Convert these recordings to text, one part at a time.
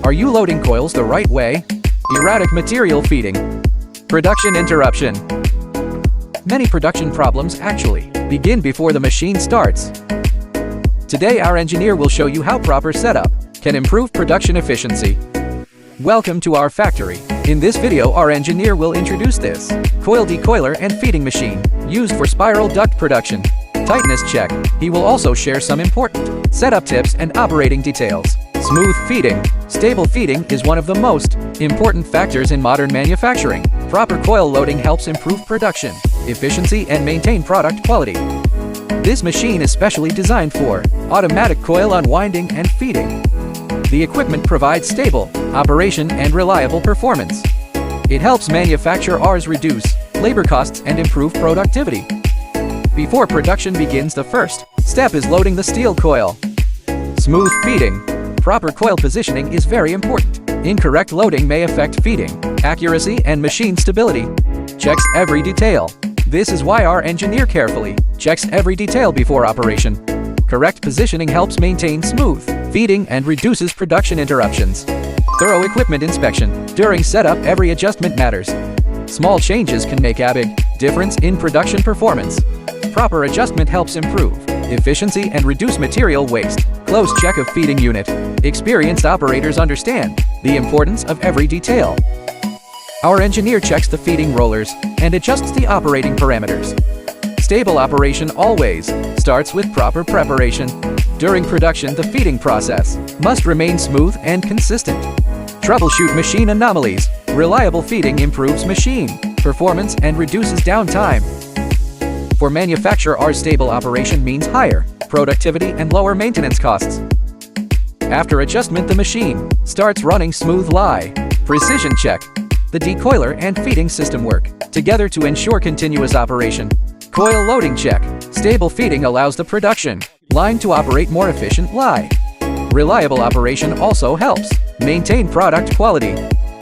Are you loading coils the right way? Erratic material feeding. Production interruption. Many production problems actually begin before the machine starts. Today our engineer will show you how proper setup can improve production efficiency. Welcome to our factory. In this video our engineer will introduce this coil decoiler and feeding machine used for spiral duct production. Tightness check. He will also share some important setup tips and operating details. Smooth feeding. Stable feeding is one of the most important factors in modern manufacturing. Proper coil loading helps improve production efficiency and maintain product quality. This machine is specially designed for automatic coil unwinding and feeding. The equipment provides stable operation and reliable performance. It helps manufacturers reduce labor costs and improve productivity. Before production begins, the first step is loading the steel coil. Smooth feeding. Proper coil positioning is very important. Incorrect loading may affect feeding accuracy and machine stability. Checks every detail. This is why our engineer carefully checks every detail before operation. Correct positioning helps maintain smooth feeding and reduces production interruptions. Thorough equipment inspection. During setup, every adjustment matters. Small changes can make a big difference in production performance. Proper adjustment helps improve efficiency and reduce material waste. Close check of feeding unit. Experienced operators understand the importance of every detail. Our engineer checks the feeding rollers and adjusts the operating parameters. Stable operation always starts with proper preparation. During production, the feeding process must remain smooth and consistent. Troubleshoot machine anomalies. Reliable feeding improves machine performance and reduces downtime. For manufacturers, stable operation means higher productivity and lower maintenance costs. After adjustment, the machine starts running smoothly. Precision check. The decoiler and feeding system work together to ensure continuous operation. Coil loading check. Stable feeding allows the production line to operate more efficiently. Reliable operation also helps maintain product quality.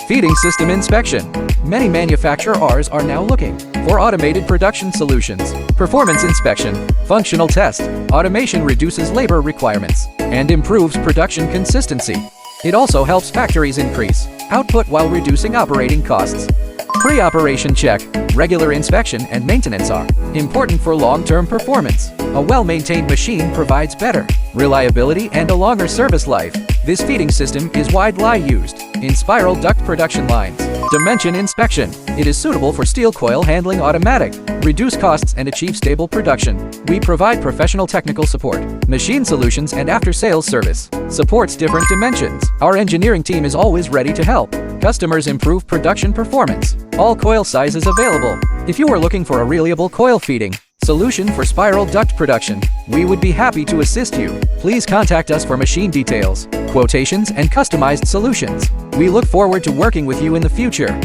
Feeding system inspection. Many manufacturers are now looking for automated production solutions. Performance inspection. Functional test. Automation reduces labor requirements and improves production consistency. It also helps factories increase output while reducing operating costs. Pre-operation check. Regular inspection and maintenance are important for long-term performance. A well-maintained machine provides better reliability and a longer service life. This feeding system is widely used in spiral duct production lines. Dimension inspection. It is suitable for steel coil handling automatic, reduce costs and achieve stable production. We provide professional technical support, machine solutions and after-sales service. Supports different dimensions. Our engineering team is always ready to help customers improve production performance. All coil sizes available. If you are looking for a reliable coil feeding solution for spiral duct production, we would be happy to assist you. Please contact us for machine details, quotations, and customized solutions. We look forward to working with you in the future.